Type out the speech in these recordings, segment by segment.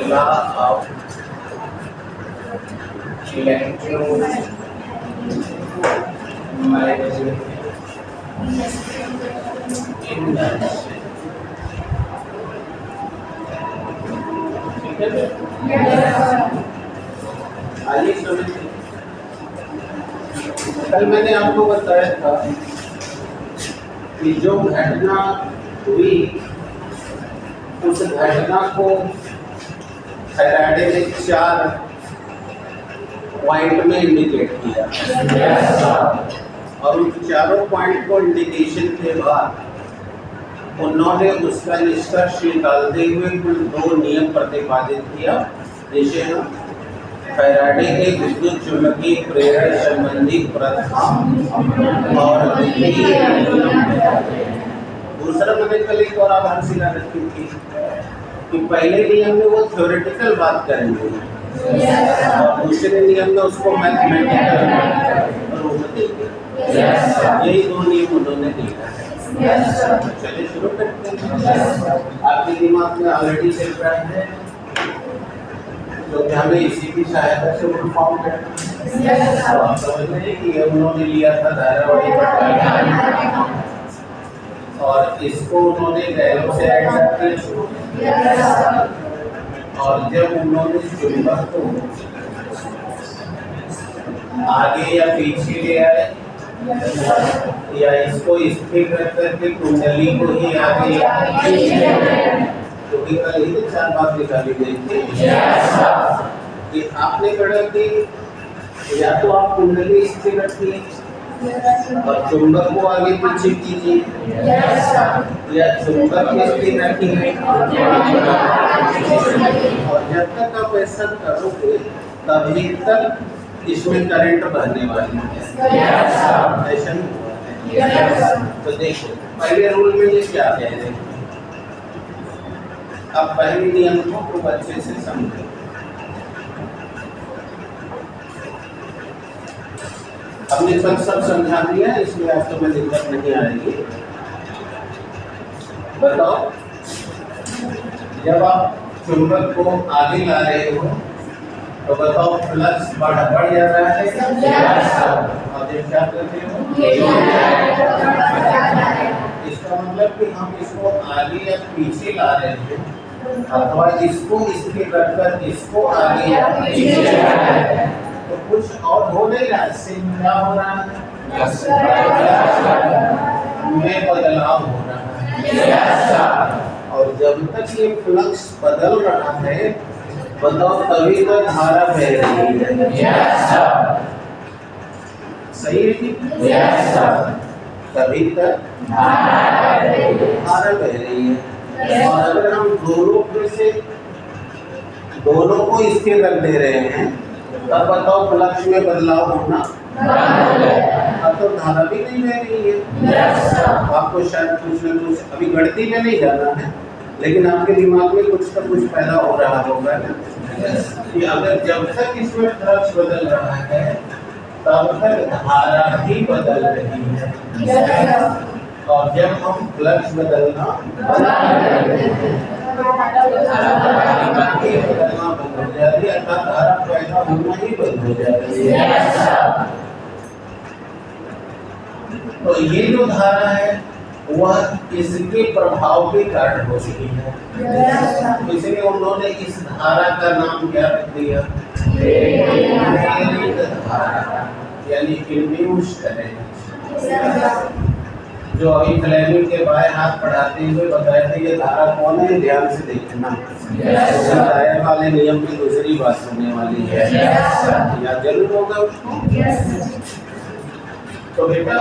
law of आइए समझते। कल मैंने आपको बताया था कि जो घटना हुई उस घटना को फैराडे ने 4 पॉइंट में इंडिकेट किया और उन चारों पॉइंट को इंडिकेशन के बाद उन्होंने उसका निष्कर्ष निकालते हुए कुल 2 नियम प्रतिपादित किया, जिसे हम फैराडे के विद्युत चुंबकीय प्रेरण संबंधी प्रथम और दूसरा मैंने कल एक और आधारशिला रखी थी कि पहले नियम में वो थ्योरेटिकल बात करेंगे और दूसरे नियम में उसको मैथमेटिकल रूप देंगे। यही 2 नियम उन्होंने दिया है। चलिए शुरू करते हैं। आपके दिमाग में ऑलरेडी चल रहा है तो हमें इसी की सहायता से वो फॉर्म करना है। आप समझ रहे हैं कि उन्होंने लिया था धारावाही पट्टा और इसको उन्होंने गैलों से ऐड किया और जब उन्होंने चुंबक को आगे या पीछे ले आए या इसको स्थिर रख करके कुंडली को ही आगे या पीछे, तो कल ही 4 बात निकाली गई थी कि आपने पढ़ा कि या तो आप कुंडली स्थिर रखिए और चुंबक को आगे पीछे कीजिए या चुंबक को स्थिर रखिए और जब तक आप ऐसा करोगे तभी तक इसमें करंट बहने वाली है। ऐसा नहीं है। तो देखो पहले रूल में ये क्या कह रहे हैं, अब पहले नियम को खूब अच्छे से समझो। हमने सब समझा दिया, इसलिए आपको मैं दिक्कत नहीं आएगी। बताओ, जब आप चुंबक को आगे ला रहे हो तो बताओ फ्लक्स बढ़ जा रहा है और जब क्या करते हो इसका मतलब कि हम इसको आगे या पीछे ला रहे हैं अथवा इसको इसके रखकर इसको आगे या पीछे ला रहे हैं तो कुछ और हो नहीं रहा, इससे क्या हो रहा है में बदलाव हो रहा है। और जब तक ये फ्लक्स बदल रहा है बताओ तभी तक धारा बह रही है। सही है कि तभी तक धारा बह रही है। और अगर हम दोनों को इसके रख दे रहे हैं तब बताओ फ्लक्स में बदलाव होना, अब तो धारा भी नहीं बह रही है। आपको शायद कुछ न कुछ अभी गणित में नहीं जाना है लेकिन आपके दिमाग में कुछ ना कुछ पैदा हो रहा होगा कि अगर जब तक इसमें फ्लक्स बदल रहा है तब तक धारा भी बदल रही है और जब हम फ्लक्स बदलना बंद हो जाती है अर्थात धारा पैदा होना ही बंद हो जाती है। तो ये जो धारा है वह इसके प्रभाव के कारण हो रही है। इसलिए उन्होंने इस धारा का नाम क्या रख दिया, धारा, यानी इंड्यूस करंट। जो अभी फ्लेमिंग के बाएं हाथ पढ़ाते हुए बताए थे ये धारा कौन है, ध्यान से देखना। दाएं वाले नियम की दूसरी बात होने वाली है, या जरूर होगा उसको। तो बेटा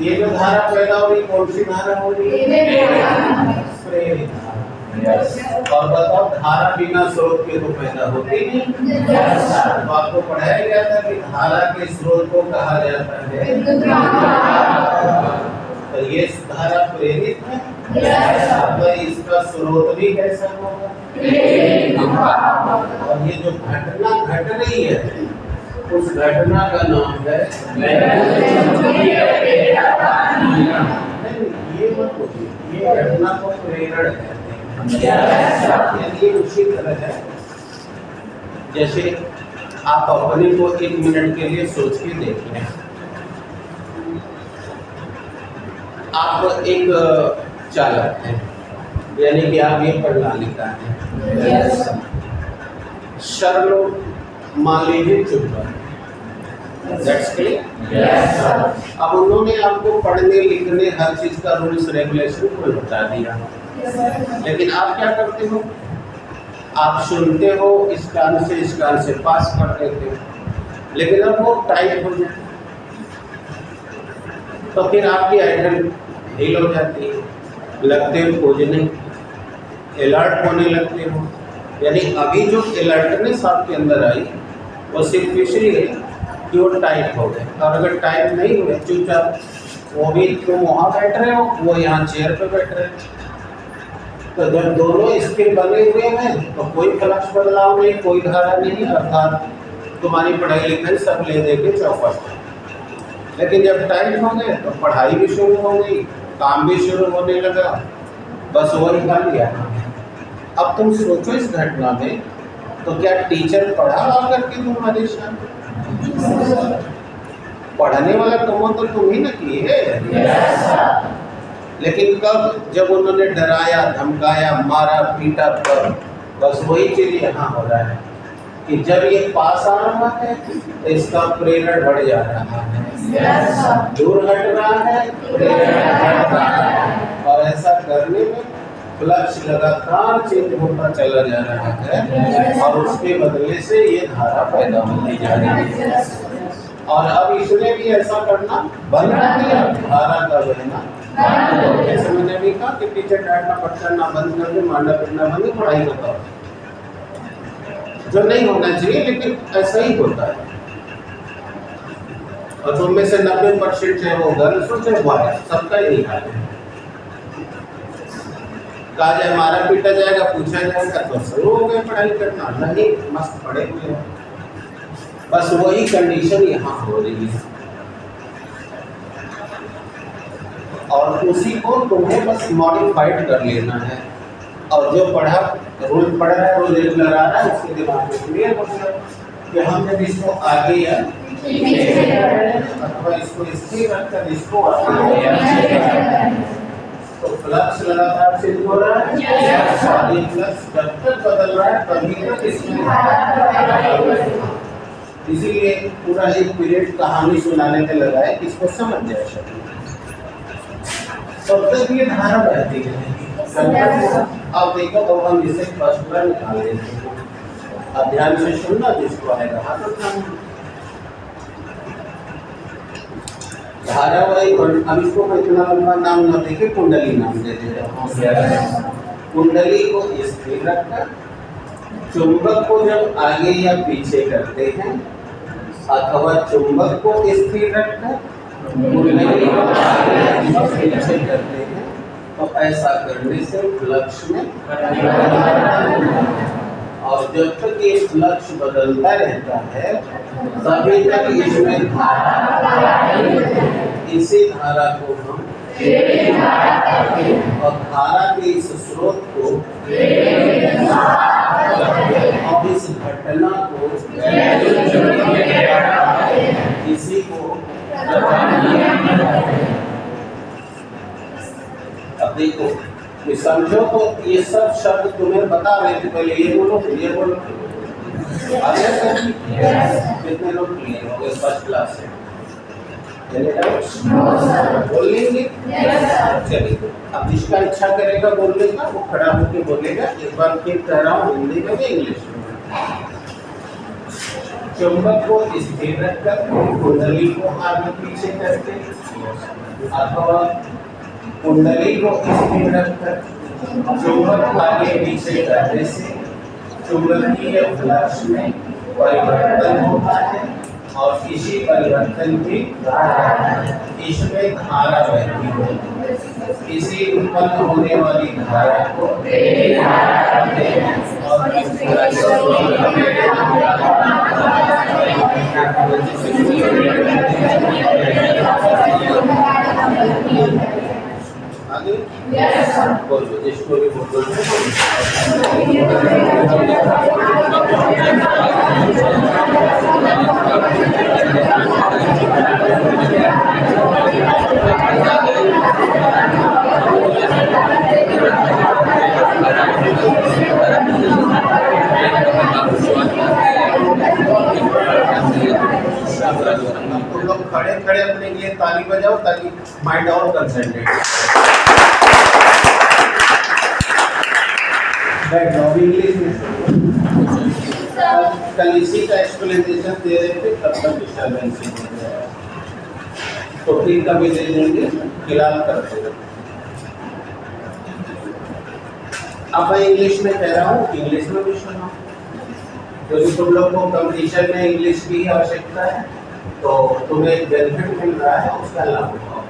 ये जो धारा पैदा हो रही कौन सी धारा हो रही है, प्रेरित धारा। और बताओ धारा बिना स्रोत के तो पैदा होती नहीं। तो आपको पढ़ाया गया था कि धारा के स्रोत को कहा जाता है, तो ये धारा प्रेरित है तो इसका स्रोत भी कैसा होगा। और ये जो घटना घट रही है उस घटना का नाम है ये घटना को प्रेरण कहते हैं। ये उसी तरह है जैसे आप अपने को 1 मिनट के लिए सोच के देख लें, आप एक चालक हैं, यानी कि आप ये पढ़ना लिखा है। सर लोग मान लीजिए चुप कर, दैट्स क्लियर। अब उन्होंने आपको पढ़ने लिखने हर चीज का रूल्स रेगुलेशन को बता दिया, लेकिन आप क्या करते हो? आप सुनते हो, इस कान से पास कर देते हो, लेकिन अब वो टाइट हो जाए तो फिर आपकी आइडल ढील हो जाती है, लगते हो खोजने, अलर्ट होने लगते हो। यानी अभी जो अलर्टनेस आपके अंदर आई वो सिर्फ इसलिए कि वो टाइप हो गए, और अगर टाइप नहीं हुए चुपचाप, वो भी तुम वहाँ बैठ रहे हो, वो यहाँ चेयर पे बैठ रहे हो, तो जब दोनों स्किल बने हुए हैं तो कोई फ्लक्स बदलाव नहीं, कोई धारा नहीं, अर्थात तुम्हारी पढ़ाई लिखाई सब ले दे के चौपट। लेकिन जब टाइप हो गए तो पढ़ाई भी शुरू हो गई, काम भी शुरू होने लगा, बस वही कर लिया। अब तुम सोचो इस घटना में, तो क्या टीचर पढ़ा आकर के तुम्हारे साथ? पढ़ने वाला कमो तो तुम ही न किए। लेकिन कब? जब उन्होंने डराया, धमकाया, मारा, पीटा, पर बस वही चीज यहाँ हो रहा है कि जब ये पास आ रहा है तो इसका प्रेरण बढ़ जा रहा है, दूर हट रहा है, प्रेरण बढ़ रहा है, और ऐसा करने में फ्लक्स लगातार चेंज होता चला जा रहा है, और उसके बदले से ये धारा पैदा होती जा रही है। और अब इसने भी ऐसा करना बंद कर दिया, धारा का बहना बंद हो गया। जैसे मैंने भी कहा कि टीचर डांटना पटना बंद कर दे, मारना पीटना बंद, पढ़ाई होता है जो नहीं होना चाहिए, लेकिन ऐसा ही होता है। और तुम में से 90% चाहे वो गर्ल्स हो चाहे बॉयज, सबका यही हाल है। कहा जाए मारा पीटा जाएगा, पूछा जाएगा तो शुरू हो गए पढ़ाई करना, नहीं मस्त पढ़े हुए हैं। बस वही कंडीशन यहाँ हो रही है, और उसी को तुम्हें बस मॉडिफाइड कर लेना है। और जो पढ़ा रोज पढ़ रहा है, रोज रेगुलर आ रहा है, उसके दिमाग में क्लियर हो गया कि हम जब इसको आगे या अथवा इसको स्थिर रखकर इसको तो फ्लक्स लगातार चेंज हो रहा है, और ये फ्लक्स जब तक बदल रहा है तभी तक इसमें, इसीलिए पूरा एक पीरियड कहानी सुनाने के लगाए कि इसको समझ जाए सभी, तब तक ये धारा बहती रहेगी। अब देखो, अब हम इसे फर्स्ट निकाल लेते हैं। अब ध्यान से सुनना, जिसको आएगा हाथ उठाना। धारावाही, अब इसको मैं इतना लंबा नाम न देके कुंडली नाम दे देता हूँ। कुंडली को स्थिर रखकर चुंबक को जब आगे या पीछे करते हैं, अथवा चुंबक को स्थिर रखकर कुंडली को आगे या पीछे करते हैं, तो ऐसा करने से फ्लक्स में, और जब तक ये फ्लक्स बदलता रहता है तभी तक इसमें धारा, इसी धारा को हम, और धारा के इस स्रोत को और इस घटना को, इसी को अब देखो, समझो तो ये सब शब्द तुम्हें बता रहे थे, पहले ये बोलो फिर ये बोलो, कितने लोग क्लियर हो गए फर्स्ट क्लास से? बोल लेंगे? चलिए, अब जिसका इच्छा करेगा बोलने का वो खड़ा होकर बोलेगा। एक बार फिर कह रहा हूँ, हिंदी में भी इंग्लिश में। चुंबक को स्थिर रखकर कुंडली को आगे पीछे करके, अथवा कुंडली को स्थिर रखकर चुंबक को आगे पीछे करने से चुंबकीय फ्लक्स में परिवर्तन होता है, और इसी परिवर्तन की इसमें धारा बहती है। इसी उत्पन्न होने वाली धारा को बोलो, जिसको भी बोलो। खड़े अपने लिए ताली बजाओ ताकि माइंड और कंसंट्रेट बैठ जाओ। इंग्लिश में कल इसी का एक्सप्लेनेशन दे रहे थे, तब तक डिस्टर्बेंस हो जाएगा, तो फिर कभी दे देंगे, फिलहाल करते हैं। अब मैं इंग्लिश में कह रहा हूँ, इंग्लिश में भी सुनो, क्योंकि तुम लोग को कंपटीशन में इंग्लिश की आवश्यकता है, तो तुम्हें एक बेनिफिट मिल रहा है, उसका लाभ उठाओ।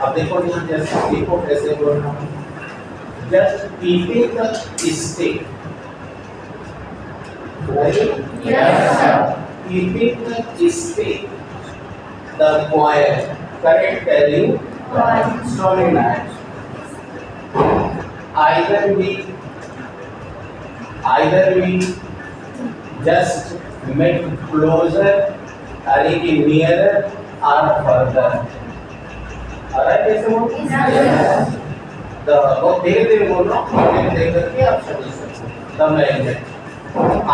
अब देखो यहाँ जैसे देखो कैसे बोलना, just keeping the state, keeping the state, the choir, correct telling, story night, either we just make closer, यानी कि nearer or further, alright ऐसे बोलो, the वो धीरे धीरे बोलो, धीरे करके आप समझ सकते हो। The magnet,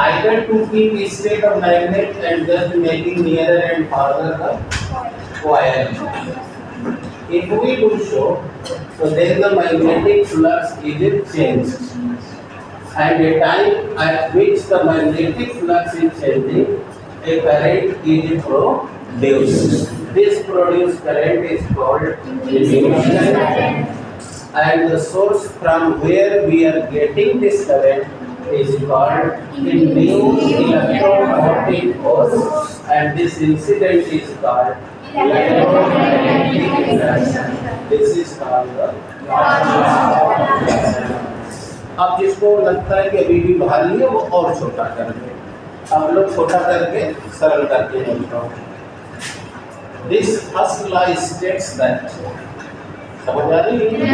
either to keep state of magnet and just making nearer and farther the coil. If we do so, so then the magnetic flux is changed, and the time at which the magnetic flux is changing, a current is produced. This produced current is called induced current, and the source from where we are getting this current is called induced electromagnetic force, and this incident is called electromagnetic induction. This is called the अब जिसको लगता है कि अभी भी भारी है वो और छोटा कर दे, अब लोग छोटा करके सरल करके बोलता हूँ। This first law states that, समझ आ रही है?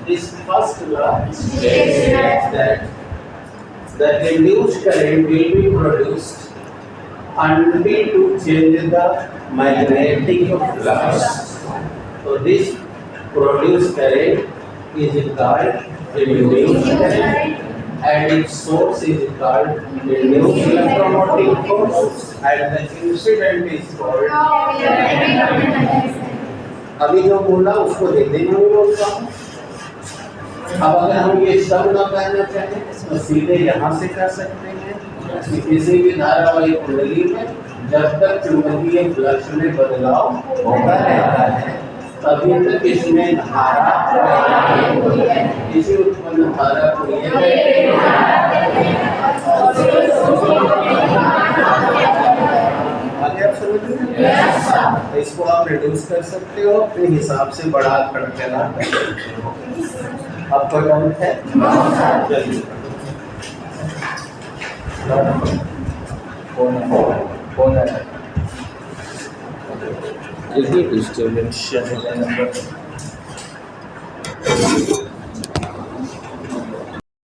This first law states that the induced current will be produced until to change the magnetic flux. So this produced current is called induced current, and its source is called induced electromotive force, and the incident is called। अभी जो बोला उसको हिंदी में भी बोलता हूँ। अब अगर हम ये सब न कहना चाहें तो सीधे यहाँ से कह सकते हैं कि किसी भी धारावाही कुंडली में जब तक चुंबकीय फ्लक्स में बदलाव होता रहता है तभी तक इसमें धारा इसी उत्पन्न धारा को आगे आप समझ लीजिए। इसको आप रिड्यूस कर सकते हो अपने हिसाब से, बड़ा खड़खड़ा कर सकते हो। आपको डाउट है? चलिए कौन है? Is it disturbance?